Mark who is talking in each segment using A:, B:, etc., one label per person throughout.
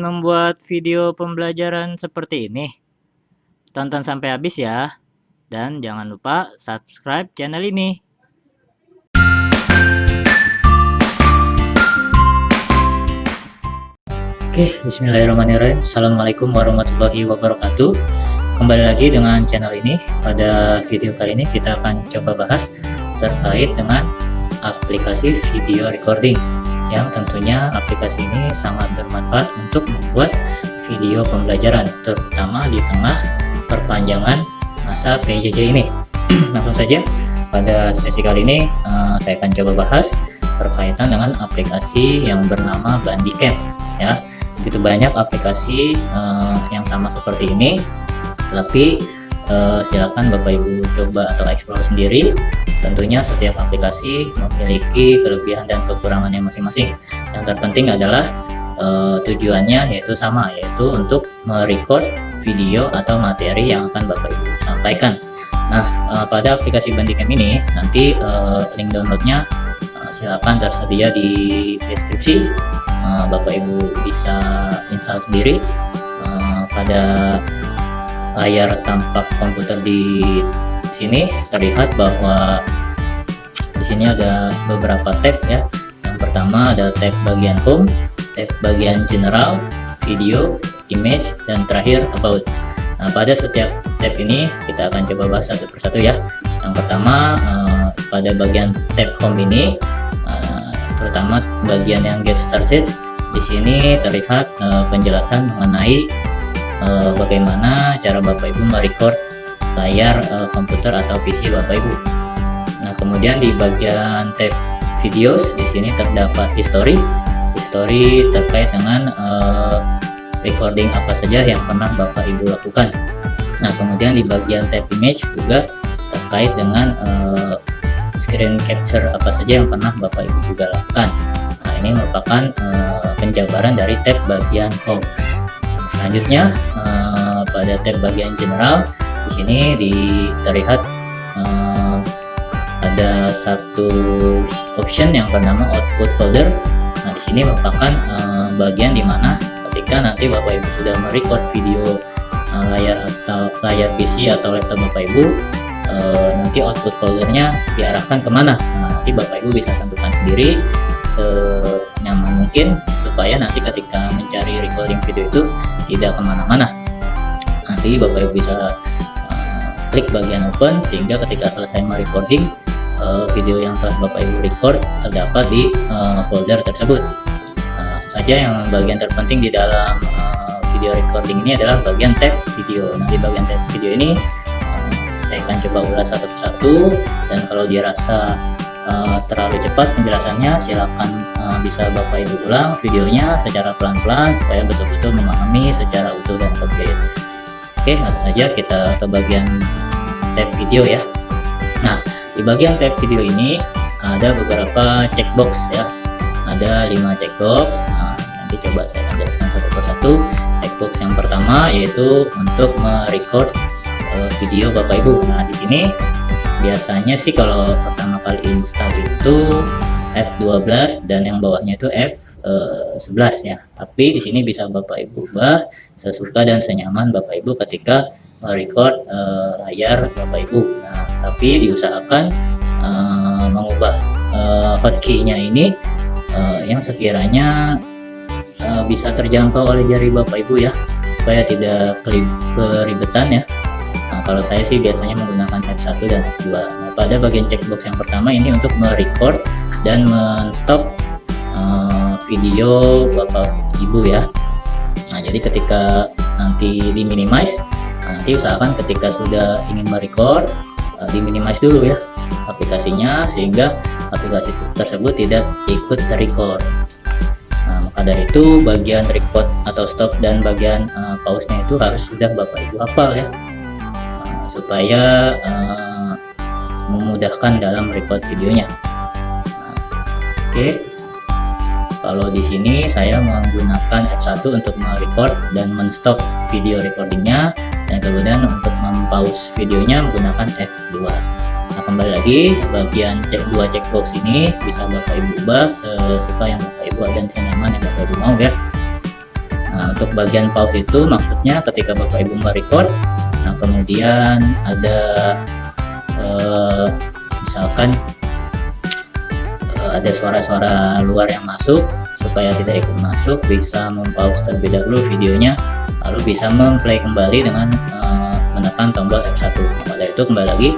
A: ingin membuat video pembelajaran seperti ini? Tonton sampai habis ya. Dan jangan lupa subscribe channel ini. Oke, bismillahirrahmanirrahim. Assalamualaikum warahmatullahi wabarakatuh. Kembali lagi dengan channel ini. Pada video kali ini kita akan coba bahas terkait dengan aplikasi video recording, yang tentunya aplikasi ini sangat bermanfaat untuk membuat video pembelajaran, terutama di tengah perpanjangan masa PJJ ini. Langsung saja pada sesi kali ini saya akan coba bahas berkaitan dengan aplikasi yang bernama Bandicam ya. Begitu banyak aplikasi yang sama seperti ini, tapi silakan Bapak Ibu coba atau explore sendiri. Tentunya setiap aplikasi memiliki kelebihan dan kekurangannya masing-masing. Yang terpenting adalah tujuannya yaitu sama, yaitu untuk merecord video atau materi yang akan Bapak Ibu sampaikan. Nah, pada aplikasi Bandicam ini nanti link downloadnya silakan tersedia di deskripsi. Bapak Ibu bisa install sendiri. Pada layar tampak komputer di sini terlihat bahwa di sini ada beberapa tab ya. Yang pertama ada tab bagian home, tab bagian general, video, image, dan terakhir about. Nah, pada setiap tab ini kita akan coba bahas satu persatu ya. Yang pertama pada bagian tab home ini, terutama bagian yang get started, di sini terlihat penjelasan mengenai bagaimana cara Bapak Ibu merecord layar komputer atau PC Bapak Ibu. Nah, kemudian di bagian tab videos di sini terdapat history terkait dengan recording apa saja yang pernah Bapak Ibu lakukan. Nah, kemudian di bagian tab image juga terkait dengan screen capture apa saja yang pernah Bapak Ibu juga lakukan. Nah, ini merupakan penjabaran dari tab bagian home. Selanjutnya pada tab bagian general, di sini terlihat ada satu option yang bernama output folder. Nah, di sini merupakan bagian dimana ketika nanti Bapak Ibu sudah merecord video layar PC atau laptop Bapak Ibu, nanti output foldernya diarahkan kemana. Nah, nanti Bapak Ibu bisa tentukan sendiri senyaman mungkin supaya nanti ketika mencari recording video itu tidak kemana-mana. Nanti Bapak Ibu bisa klik bagian open sehingga ketika selesai merecording video yang telah Bapak Ibu record terdapat di folder tersebut. Saja yang bagian terpenting di dalam video recording ini adalah bagian tab video. Nah, di bagian tab video ini saya akan coba ulas satu persatu, dan kalau dirasa terlalu cepat penjelasannya, silakan bisa Bapak Ibu ulang videonya secara pelan-pelan supaya betul-betul memahami secara utuh dan komplit. Oke, langsung saja kita ke bagian tab video ya. Nah, di bagian tab video ini ada beberapa checkbox ya. Ada 5 checkbox. Nah, nanti coba saya akan jelaskan satu persatu. Checkbox yang pertama yaitu untuk merecord video Bapak Ibu. Nah, di sini biasanya sih kalau pertama kali install itu F12 dan yang bawahnya itu F11 ya. Tapi di sini bisa Bapak Ibu ubah sesuka dan senyaman Bapak Ibu ketika merecord layar Bapak Ibu. Nah, tapi diusahakan mengubah hotkey-nya ini yang sekiranya bisa terjangkau oleh jari Bapak Ibu ya, supaya tidak keribetan ya. Nah, kalau saya sih biasanya menggunakan F1 dan F2. Nah, pada bagian checkbox yang pertama ini untuk merecord dan men-stop video Bapak Ibu ya. Nah, jadi ketika nanti di minimize, nanti usahakan ketika sudah ingin merecord di minimize dulu ya aplikasinya, sehingga aplikasi tersebut tidak ikut terrecord. Nah, maka dari itu bagian record atau stop dan bagian pause-nya itu harus sudah Bapak Ibu hafal ya, supaya memudahkan dalam record videonya. Nah, oke. Kalau di sini saya menggunakan F1 untuk merecord dan men-stop video recordingnya, dan kemudian untuk mempause videonya menggunakan F2. Nah, kembali lagi bagian dua checkbox ini bisa Bapak Ibu ubah sesuka yang Bapak Ibu dan senyaman yang Bapak Ibu mau ya. Nah, untuk bagian pause itu maksudnya ketika Bapak Ibu merecord, nah kemudian ada misalkan ada suara-suara luar yang masuk, supaya tidak ikut masuk bisa mempause terlebih dahulu videonya, lalu bisa memplay kembali dengan menekan tombol F1. Pada itu kembali lagi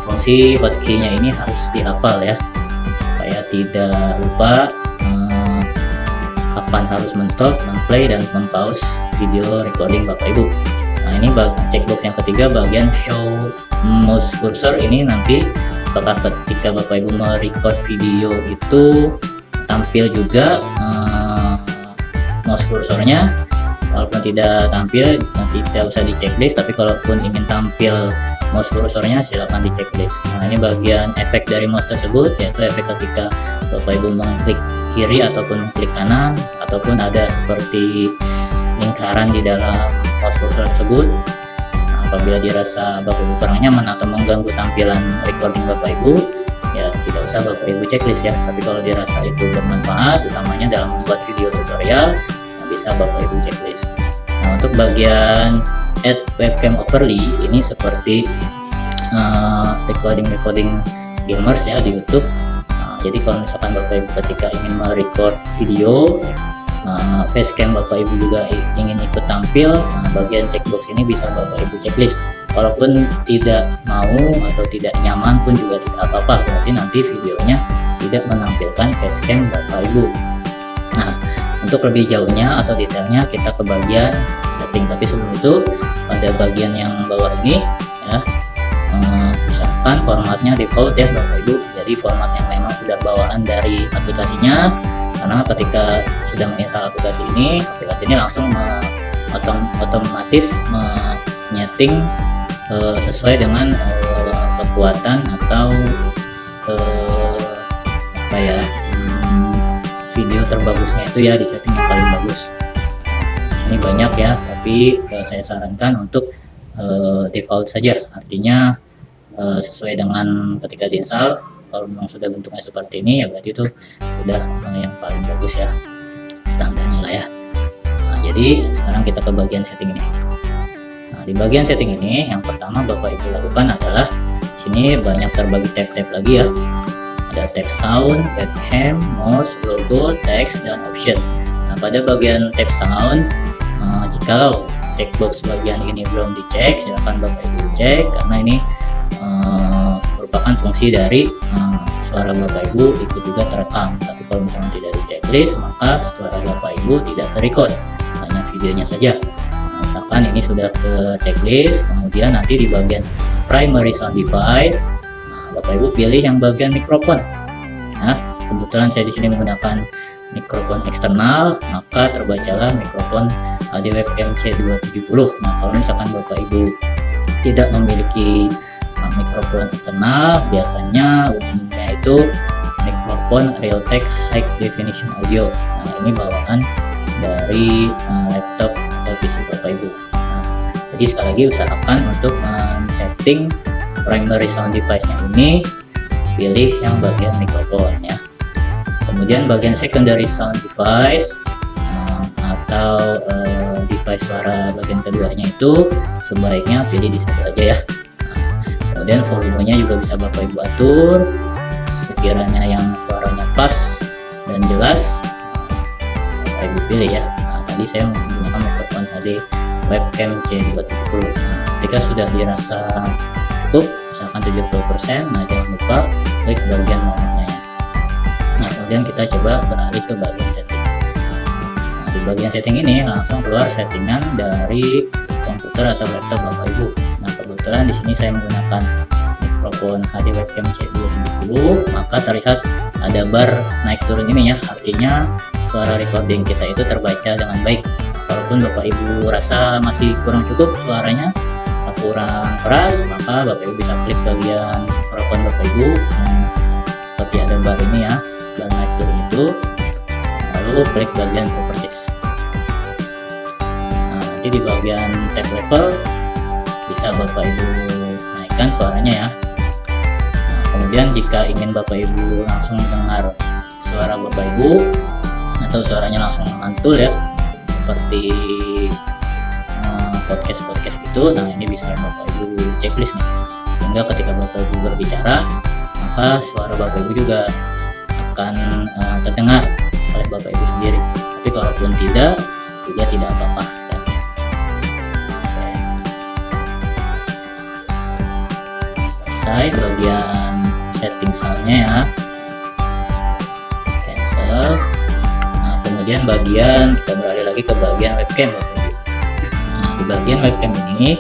A: fungsi hotkey-nya ini harus dihafal ya, supaya tidak lupa kapan harus men-stop, men-play, dan mempause video recording Bapak Ibu. Nah, ini checkbox yang ketiga, bagian show mouse cursor. Ini nanti apakah ketika Bapak Ibu merecord video itu tampil juga mouse cursornya. Kalaupun tidak tampil, nanti tidak usah di checklist, tapi kalaupun ingin tampil mouse cursornya silahkan di checklist. Nah, ini bagian efek dari mouse tersebut, yaitu efek ketika Bapak Ibu mengklik kiri ataupun klik kanan, ataupun ada seperti lingkaran di dalam mouse cursor tersebut. Nah, apabila dirasa Bapak Ibu kurang nyaman atau mengganggu tampilan recording Bapak Ibu, ya tidak usah Bapak Ibu checklist ya. Tapi kalau dirasa itu bermanfaat, utamanya dalam membuat video tutorial, bisa Bapak Ibu checklist. Nah, untuk bagian add webcam overlay ini seperti recording gamers ya di YouTube. Jadi kalau misalkan Bapak Ibu ketika ingin merecord video, facecam Bapak Ibu juga ingin ikut tampil, bagian checkbox ini bisa Bapak Ibu checklist. Walaupun tidak mau atau tidak nyaman pun juga tidak apa-apa, berarti nanti videonya tidak menampilkan facecam Bapak Ibu. Nah, untuk lebih jauhnya atau detailnya kita ke bagian setting, tapi sebelum itu pada bagian yang bawah ini ya, misalkan formatnya default ya Bapak Ibu, jadi format yang memang sudah bawaan dari aplikasinya, karena ketika sudah menginstal aplikasi ini langsung otomatis menyeting sesuai dengan kekuatan atau video terbagusnya itu ya, di setting yang paling bagus. Di sini banyak ya, tapi saya sarankan untuk default saja, artinya sesuai dengan ketika diinstal. Kalau memang sudah bentuknya seperti ini ya berarti itu sudah yang paling bagus ya, standarnya lah ya. Nah, jadi sekarang kita ke bagian setting ini. Nah, di bagian setting ini yang pertama Bapak Ibu lakukan adalah sini banyak terbagi tab-tab lagi ya. Ada tab sound, webcam, mouse, logo, text, dan option. Nah, pada bagian tab sound, jikalau checkbox bagian ini belum dicek, silakan Bapak Ibu cek, karena ini merupakan fungsi dari suara Bapak Ibu ikut juga terekam. Tapi kalau misalnya tidak di checklist, maka suara Bapak Ibu tidak terrecord, hanya videonya saja. Nah, misalkan ini sudah ke checklist, kemudian nanti di bagian primary sound device, Bapak Ibu pilih yang bagian mikrofon. Nah, kebetulan saya di sini menggunakan mikrofon eksternal, maka terbacalah mikrofon HD webcam C270. Nah, kalau misalkan Bapak Ibu tidak memiliki mikrofon eksternal, biasanya umumnya itu mikrofon Realtek High Definition Audio. Nah, ini bawaan dari laptop atau PC Bapak Ibu. Nah, jadi sekali lagi usahakan untuk men-setting primary sound device-nya ini, pilih yang bagian mikrofon ya. Kemudian bagian secondary sound device atau device suara bagian keduanya itu sebaiknya pilih di satu aja ya. Kemudian volumenya juga bisa Bapak Ibu atur sekiranya yang suaranya pas dan jelas, Bapak Ibu pilih ya. Nah, tadi saya menggunakan mikrofon HD webcam C270. Ketika sudah dirasa cukup, misalkan 70%, nah jangan lupa klik bagian momennya ya. Nah, kemudian kita coba beralih ke bagian setting. Nah, di bagian setting ini langsung keluar settingan dari komputer atau laptop Bapak Ibu. Nah, kebetulan di sini saya menggunakan mikrofon HD webcam C270, maka terlihat ada bar naik turun ini ya, artinya suara recording kita itu terbaca dengan baik. Kalaupun Bapak Ibu rasa masih kurang cukup suaranya, kurang keras, maka Bapak Ibu bisa klik bagian mikrofon Bapak Ibu seperti ada bar ini ya, bar naik turun itu, lalu klik bagian properties. Nah, nanti di bagian tab level bisa Bapak Ibu naikkan suaranya ya. Nah, kemudian jika ingin Bapak Ibu langsung mendengar suara Bapak Ibu atau suaranya langsung mantul ya, seperti podcast itu. Nah, ini bisa Bapak Ibu checklist nih, sehingga ketika Bapak Ibu berbicara maka suara Bapak Ibu juga akan terdengar oleh Bapak Ibu sendiri. Tapi kalaupun tidak, juga tidak apa-apa ya. Selesai bagian setting soundnya ya, cancel. Nah, kemudian kita beralih lagi ke bagian webcam Bapak Ibu. Nah, di bagian webcam ini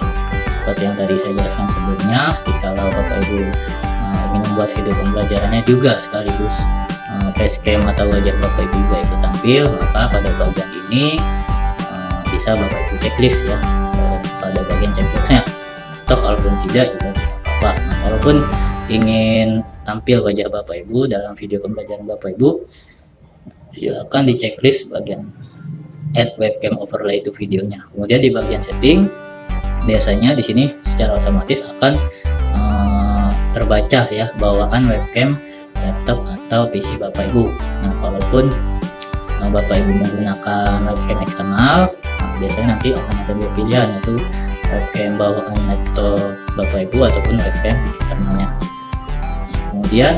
A: seperti yang tadi saya jelaskan sebelumnya, kalau Bapak Ibu ingin membuat video pembelajarannya juga sekaligus facecam atau wajah Bapak Ibu juga ikut tampil, maka pada bagian ini bisa Bapak Ibu checklist ya, pada bagian checkboxnya. Atau kalaupun tidak juga tidak apa-apa. Nah, kalaupun ingin tampil wajah Bapak Ibu dalam video pembelajaran Bapak Ibu, silakan di checklist bagian add webcam overlay itu videonya. Kemudian di bagian setting, biasanya di sini secara otomatis akan terbaca ya bawaan webcam laptop atau PC Bapak Ibu. Nah, kalaupun Bapak Ibu menggunakan webcam eksternal, biasanya nanti akan ada dua pilihan, yaitu webcam bawaan laptop Bapak Ibu ataupun webcam eksternalnya. Kemudian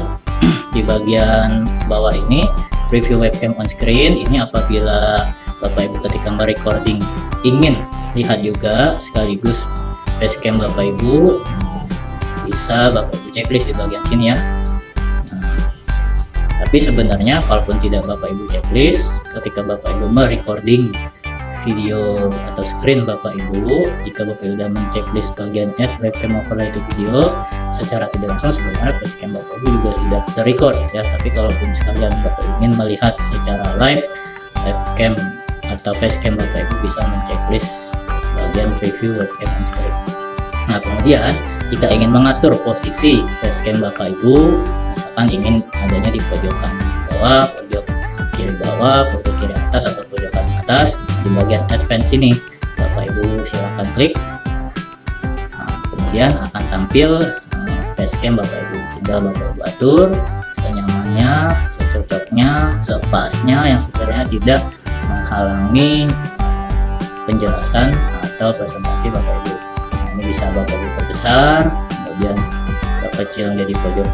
A: di bagian bawah ini preview webcam on screen, ini apabila Bapak Ibu ketika merecording ingin lihat juga sekaligus facecam Bapak Ibu, bisa Bapak Ibu checklist di bagian sini ya. Tapi sebenarnya kalaupun tidak Bapak Ibu checklist, ketika Bapak Ibu merecording video atau screen Bapak Ibu, jika Bapak Ibu sudah men-checklist bagian add webcam overlay itu video, secara tidak langsung sebenarnya facecam Bapak Ibu juga sudah terrecord ya. Tapi kalaupun sekalian Bapak ingin melihat secara live webcam atau facecam Bapak Ibu, bisa men-checklist bagian preview webcam on screen. Nah, kemudian jika ingin mengatur posisi facecam Bapak Ibu, misalkan ingin adanya di pojokan bawah, pojok kiri bawah, pojok kiri atas atau pojokan atas, di bagian advance ini Bapak Ibu silakan klik. Nah, kemudian akan tampil facecam Bapak Ibu. Tinggal Bapak Ibu atur senyamannya, secocoknya, sepasnya, yang sekiranya tidak menghalangi penjelasan atau presentasi Bapak Ibu. Nah, ini bisa Bapak Ibu perbesar, kemudian perkecil menjadi pojok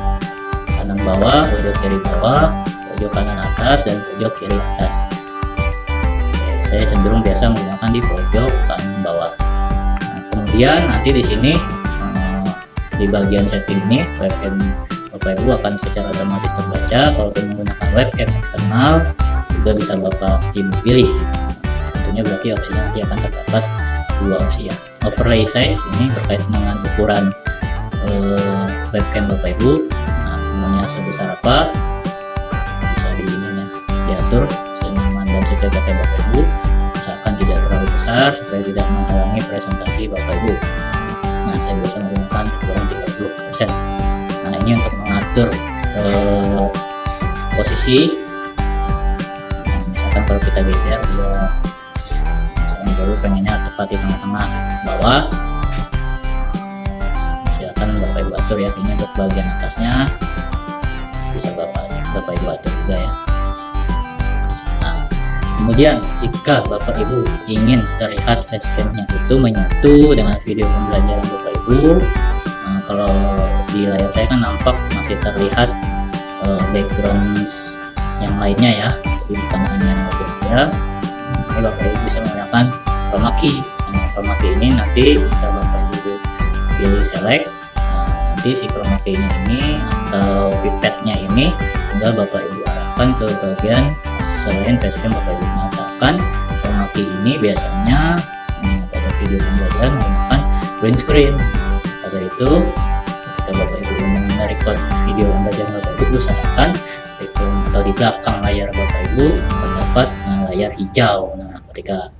A: kanan bawah, pojok kiri bawah, pojok kanan atas, dan pojok kiri atas. Oke, saya cenderung biasa menggunakan di pojok kanan bawah. Nah, kemudian nanti di sini di bagian setting ini webcam Bapak Ibu akan secara otomatis terbaca. Kalau menggunakan webcam eksternal juga bisa Bapak Ibu pilih. Tentunya berarti opsinya nanti akan terdapat dua opsi ya. Overlay size ini terkait dengan ukuran webcam Bapak Ibu. Nah, maunya sebesar apa bisa diatur senyaman dan secocoknya Bapak Ibu. Misalkan tidak terlalu besar supaya tidak menghalangi presentasi Bapak Ibu. Nah, saya biasa menggunakan ukuran 30%. Nah, ini untuk mengatur posisi. Nah, misalkan kalau kita geser dia, misalkan dulu pengennya tepat di tengah-tengah bawah, silakan Bapak Ibu atur ya. Ini untuk bagian atasnya bisa Bapak Ibu atur juga ya. Nah, kemudian jika Bapak Ibu ingin terlihat facecamnya itu menyatu dengan video pembelajaran Bapak Ibu, nah, kalau di layar saya kan nampak masih terlihat background yang lainnya ya, jadi bukan hanya wajah saya. Ini Bapak Ibu bisa menggunakan chroma key. Nah, chroma key ini nanti bisa Bapak Ibu pilih select. Nanti si chroma key ini atau pipetnya ini tinggal Bapak Ibu arahkan ke bagian selain facecam Bapak Ibu. Mengatakan chroma key ini biasanya pada video pembelajaran menggunakan green screen. Pada itu ketika Bapak Ibu merecord video pembelajaran Bapak Ibu, usahakan atau di belakang layar Bapak Ibu terdapat layar hijau. Nah, ketika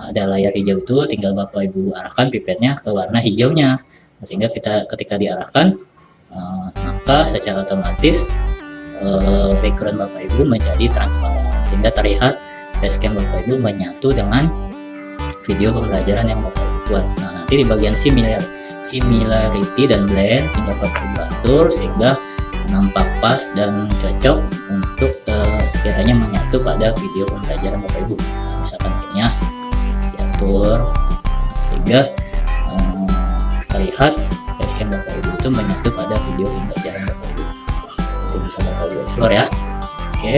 A: ada layar hijau itu tinggal Bapak Ibu arahkan pipetnya ke warna hijaunya, sehingga ketika diarahkan maka secara otomatis background Bapak Ibu menjadi transparan, sehingga terlihat facecam Bapak Ibu menyatu dengan video pembelajaran yang Bapak Ibu buat. Nah, nanti di bagian similarity dan blend tinggal Bapak Ibu atur sehingga nampak pas dan cocok untuk sekiranya menyatu pada video pembelajaran Bapak Ibu. Misalkan ini ya, atur sehingga terlihat facecam Bapak Ibu itu menyatu pada video pembelajaran Bapak Ibu. Itu bisa Bapak Ibu explore ya. Oke.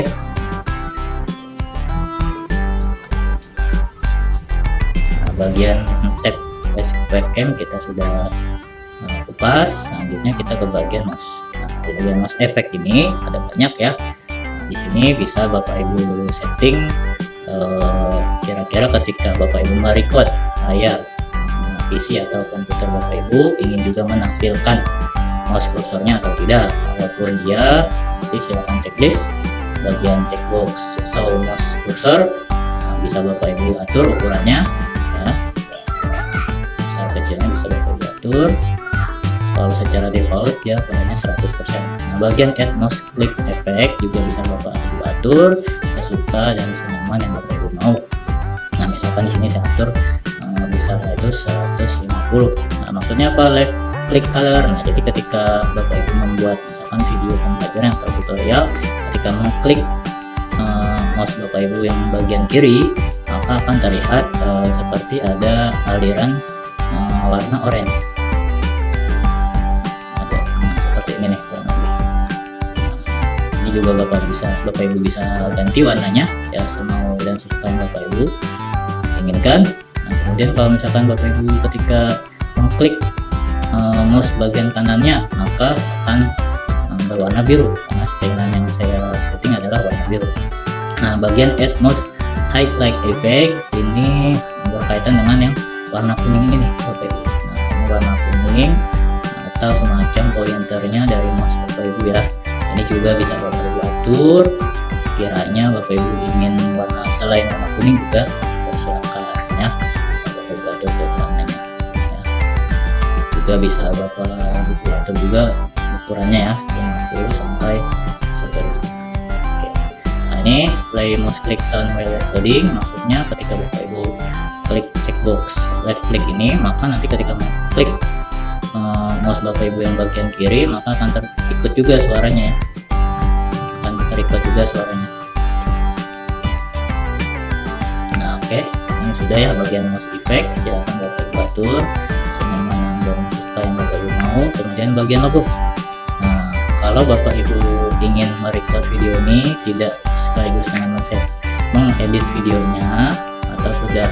A: Nah, bagian tab webcam kita sudah kupas. Selanjutnya kita ke bagian mouse. Nah, di bagian mouse effect ini ada banyak ya. Di sini bisa Bapak Ibu setting kira-kira ketika Bapak Ibu merecord layar PC atau komputer Bapak Ibu ingin juga menampilkan mouse kursornya atau tidak. Walaupun dia, nanti silakan checklist bagian checkbox show mouse cursor. Nah, bisa Bapak Ibu atur ukurannya ya. Besar kecilnya bisa Bapak Ibu atur. Kalau secara default ya ukurannya 100%. Nah, bagian add mouse click effect juga bisa Bapak Ibu atur sesuka dan senyaman yang Bapak Ibu mau. Nah, misalkan di sini saya atur besarnya itu 150. Nah, maksudnya apa? Left click color. Nah, jadi ketika Bapak Ibu membuat misalkan video pembelajaran atau tutorial, ketika mengklik mouse Bapak Ibu yang bagian kiri, maka akan terlihat seperti ada aliran warna orange. Ada seperti ini nih kurang lebih. Ini juga Bapak Ibu bisa ganti warnanya ya semau dan sesuka yang Bapak Ibu inginkan. Nah, kemudian kalau misalkan Bapak Ibu ketika mengklik mouse bagian kanannya, maka akan berwarna biru karena settings yang saya setting adalah warna biru. Nah, bagian add mouse highlight effect ini berkaitan dengan yang warna kuning ini Bapak Ibu. Nah, ini warna kuning atau semacam pointernya dari mouse Bapak Ibu ya. Ini juga bisa Bapak Ibu atur. Kiranya Bapak Ibu ingin warna selain warna kuning juga silakan ya. Warnanya ya. Juga bisa Bapak Ibu atur juga ukurannya ya 50 sampai 1. Oke. Nah, ini play mouse click sound while recording, maksudnya ketika Bapak Ibu klik checkbox left click ini, maka nanti ketika klik mouse Bapak Ibu yang bagian kiri, maka akan terikut juga suaranya ya. Akan terikut juga suaranya. Nah, oke. Ini sudah ya bagian mouse effect. Silakan Bapak Ibu atur senyaman dan suka yang Bapak Ibu mau. Kemudian bagian logo. Nah, kalau Bapak Ibu ingin merecord video ini tidak sekaligus dengan mengedit videonya atau sudah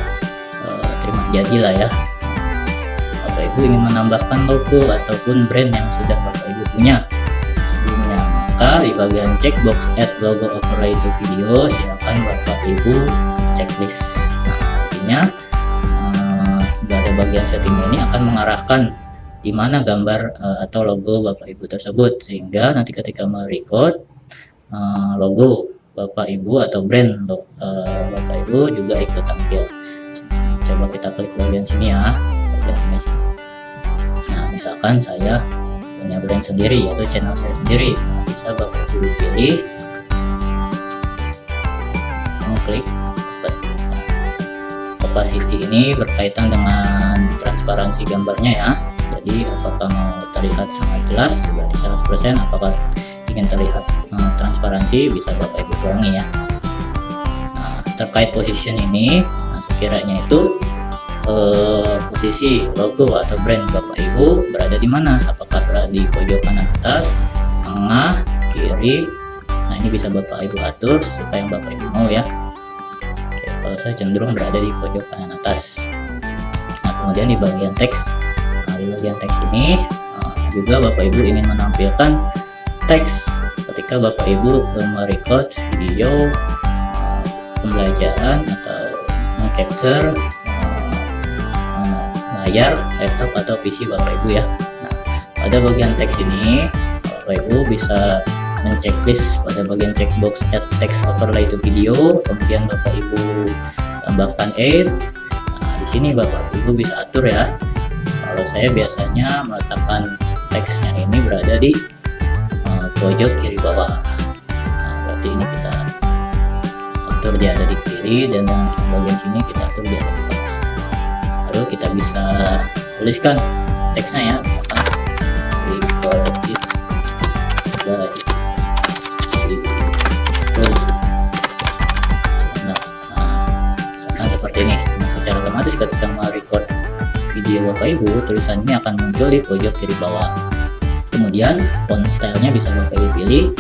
A: terima jadi lah ya, Bapak Ibu ingin menambahkan logo ataupun brand yang sudah Bapak Ibu punya sebelumnya, maka di bagian checkbox add logo overlay to video silakan Bapak Ibu checklist. Dari bagian setting ini akan mengarahkan di mana gambar atau logo Bapak Ibu tersebut, sehingga nanti ketika merecord logo Bapak Ibu atau brand Bapak Ibu juga ikut tampil. Coba kita klik bagian sini ya, bagian image. Nah, misalkan saya punya brand sendiri yaitu channel saya sendiri, nah, bisa Bapak Ibu pilih, klik opacity ini berkaitan dengan transparansi gambarnya ya. Jadi apakah mau terlihat sangat jelas berarti 100%, apakah ingin terlihat transparansi bisa Bapak Ibu kurangi ya. Nah, terkait position ini, nah, sekiranya itu posisi logo atau brand Bapak Ibu berada di mana, apakah berada di pojok kanan atas, tengah, kiri. Nah, ini bisa Bapak Ibu atur supaya yang Bapak Ibu mau ya. Kalau saya cenderung berada di pojok kanan atas. Nah, kemudian di bagian teks, nah, di bagian teks ini juga Bapak Ibu ingin menampilkan teks ketika Bapak Ibu merecord video pembelajaran atau mengcapture layar laptop atau PC Bapak Ibu ya. Nah, pada bagian teks ini Bapak Ibu bisa men-checklist pada bagian checkbox add text overlay to video, kemudian Bapak Ibu tambahkan add. Nah, di sini Bapak Ibu bisa atur ya. Kalau saya biasanya meletakkan teksnya ini berada di pojok kiri bawah. Nah, berarti ini kita atur dia ada di kiri, dan yang bagian sini kita atur dia ada di bawah. Lalu kita bisa tuliskan teksnya ya, seperti ini. Nah, secara otomatis ketika merecord video Bapak Ibu, tulisan ini akan muncul di pojok kiri bawah. Kemudian font stylenya bisa Bapak Ibu pilih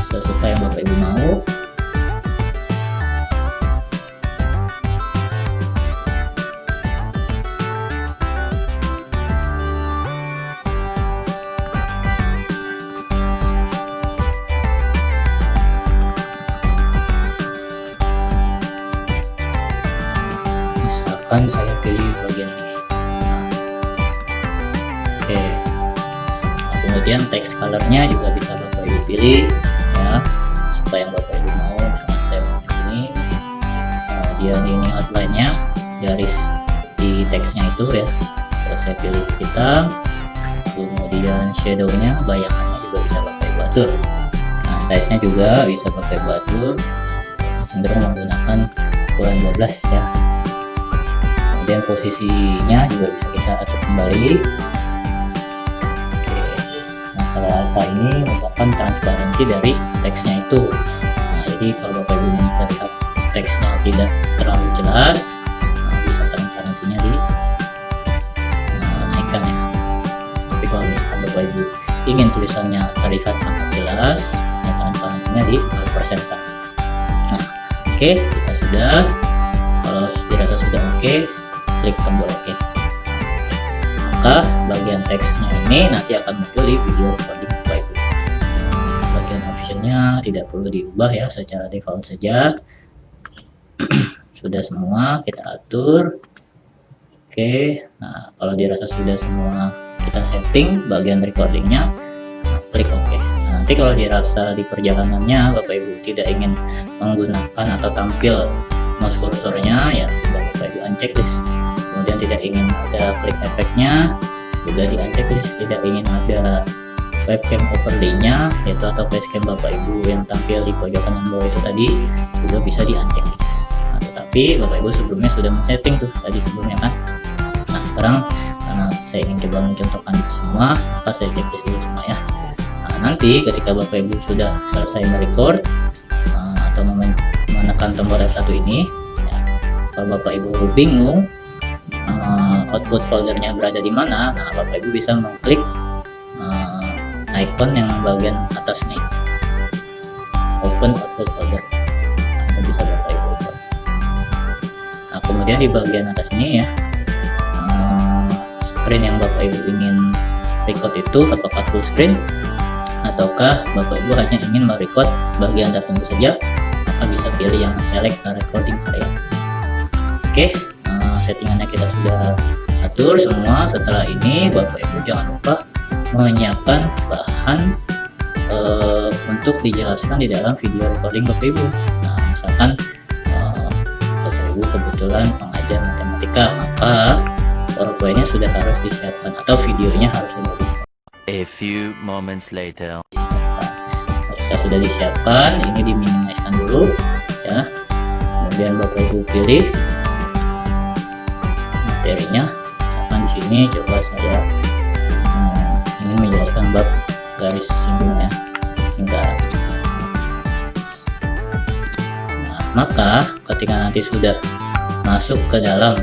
A: sesuka yang Bapak Ibu mau. Misalkan saya pilih bagian ini. Oke. Nah, kemudian text colornya juga bisa Bapak Ibu pilih ya, supaya yang Bapak Ibu mau. Misalkan saya mau ini, dia ini outline-nya, garis di teksnya itu ya. Kalau saya pilih hitam, kemudian shadow-nya, bayangannya juga bisa Bapak Ibu atur. Nah, size-nya juga bisa Bapak Ibu atur, cenderung menggunakan ukuran 12 ya. Kemudian posisinya juga bisa kita atur kembali. Oke. Nah, kalau alpha ini merupakan transparansi dari teksnya itu. Nah, jadi kalau Bapak Ibu ingin terlihat teksnya tidak terlalu jelas, bisa transparansinya naikkan ya. Tapi kalau misalkan Bapak Ibu ingin tulisannya terlihat sangat jelas, ya transparansinya di 0%. Nah, oke, kita sudah. Kalau dirasa sudah oke, klik tombol OK. Maka bagian teksnya ini nanti akan muncul di video recording Bapak Ibu. Bagian optionnya tidak perlu diubah ya, secara default saja. Sudah semua kita atur. Oke. Nah, kalau dirasa sudah semua kita setting bagian recordingnya, klik OK. Nah, nanti kalau dirasa di perjalanannya Bapak Ibu tidak ingin menggunakan atau tampil mouse kursornya, ya Bapak Ibu unchecklist. Kemudian tidak ingin ada klik efeknya, juga di unchecklist. Tidak ingin ada webcam overlay-nya, yaitu atau facecam Bapak Ibu yang tampil di pojok kanan bawah itu tadi, juga bisa di unchecklist. Nah, tetapi Bapak Ibu sebelumnya sudah men-setting tuh tadi sebelumnya kan. Nah, sekarang karena saya ingin coba mencontohkan semua, maka saya checklist dulu semua ya. Nah, nanti ketika Bapak Ibu sudah selesai merecord atau menekan tombol F1 ini ya, kalau Bapak Ibu bingung output foldernya berada di mana, nah Bapak Ibu bisa mengklik icon yang bagian atas nih, open output folder. Nah, bisa Bapak Ibu open. Nah, kemudian di bagian atas ini ya, screen yang Bapak Ibu ingin record itu apakah full screen ataukah Bapak Ibu hanya ingin merecord bagian tertentu saja, maka bisa pilih yang select recording area. Oke. Settingannya kita sudah atur semua. Setelah ini Bapak Ibu jangan lupa menyiapkan bahan untuk dijelaskan di dalam video recording Bapak Ibu. Nah, misalkan Bapak Ibu kebetulan pengajar matematika, maka PowerPoint-nya sudah harus disiapkan atau videonya harus sudah disiapkan.
B: A few moments later.
A: Kita sudah disiapkan, ini diminimaliskan dulu ya. Kemudian Bapak Ibu pilih materinya. Misalkan di sini coba saya ini menjelaskan bab garis singgungnya singkat. Nah, maka ketika nanti sudah masuk ke dalam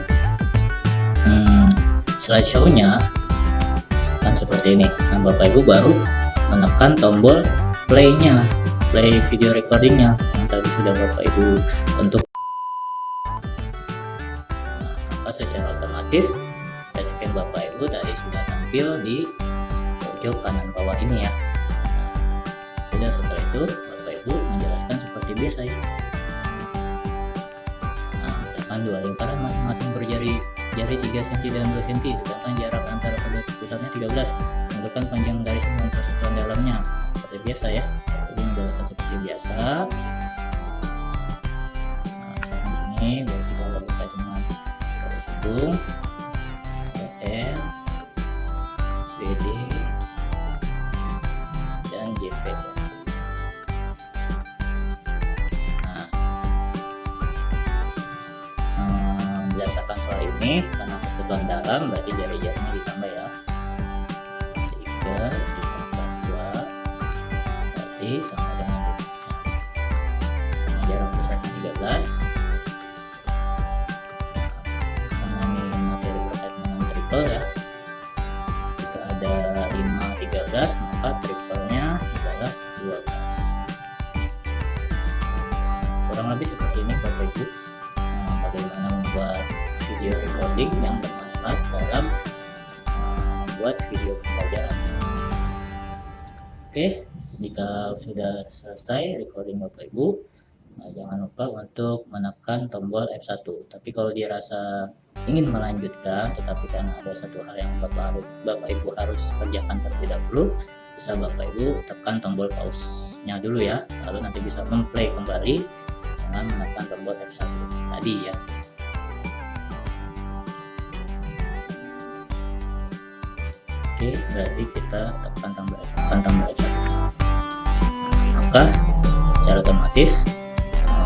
A: slideshow-nya kan seperti ini. Nah, Bapak Ibu baru menekan tombol play-nya, play video recordingnya yang tadi sudah Bapak Ibu untuk. Secara otomatis facecam Bapak Ibu tadi sudah tampil di pojok kanan bawah ini ya. Sudah, setelah itu Bapak Ibu menjelaskan seperti biasa ya. Nah, misalkan dua lingkaran masing-masing berjari 3 cm dan 2 cm, sedangkan jarak antara kedua pusatnya 13. Tentukan panjang garis dengan persatuan dalamnya. Seperti biasa ya. Bapak Ibu menjelaskan seperti biasa. Nah, misalkan di sini berarti kalau berkait dengan PL, BD, dan JP. Nah, berdasarkan soal ini, karena kebutuhan dalam berarti jari-jarinya ditambah ya. 3 ditambah 2 berarti sama dengan jarak pusatnya 13. triple ya. Jika ada 5 13 maka triplenya adalah 12. Kurang lebih seperti ini Bapak Ibu, bagaimana membuat video recording yang bermanfaat dalam membuat video pembelajaran. Oke, jika sudah selesai recording Bapak Ibu, jangan lupa untuk menekan tombol F1. Tapi kalau dirasa ingin melanjutkan tetapi kan ada satu hal yang Bapak Ibu harus kerjakan terlebih dahulu, bisa Bapak Ibu tekan tombol pause-nya dulu ya, lalu nanti bisa memplay kembali dengan menekan tombol F1 tadi ya. Oke, berarti kita tekan tombol F1, maka secara otomatis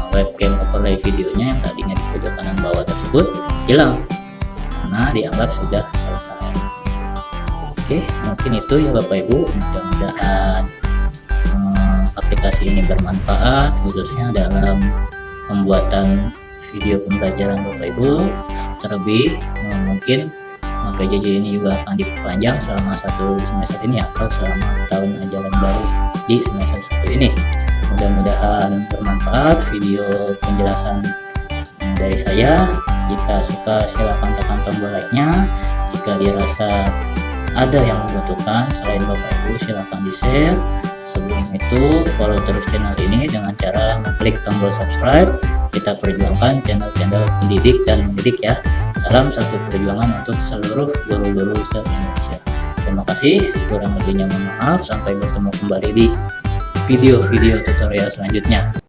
A: webcam overlay videonya yang tadinya di pojok kanan bawah tersebut hilang karena dianggap sudah selesai. Oke, mungkin itu ya Bapak Ibu, mudah-mudahan aplikasi ini bermanfaat khususnya dalam pembuatan video pembelajaran Bapak Ibu. Terlebih mungkin PJJ ini juga akan diperpanjang selama 1 semester ini atau selama tahun ajaran baru di semester 1 ini. Mudah-mudahan bermanfaat video penjelasan dari saya. Jika suka silahkan tekan tombol like-nya. Jika dirasa ada yang membutuhkan selain Bapak Ibu silahkan di share. Sebelum itu follow terus channel ini dengan cara mengklik tombol subscribe. Kita perjuangkan channel-channel pendidik dan mendidik ya. Salam satu perjuangan untuk seluruh guru-guru se-Indonesia. Terima kasih, kurang lebihnya mohon maaf. Sampai bertemu kembali di video-video tutorial selanjutnya.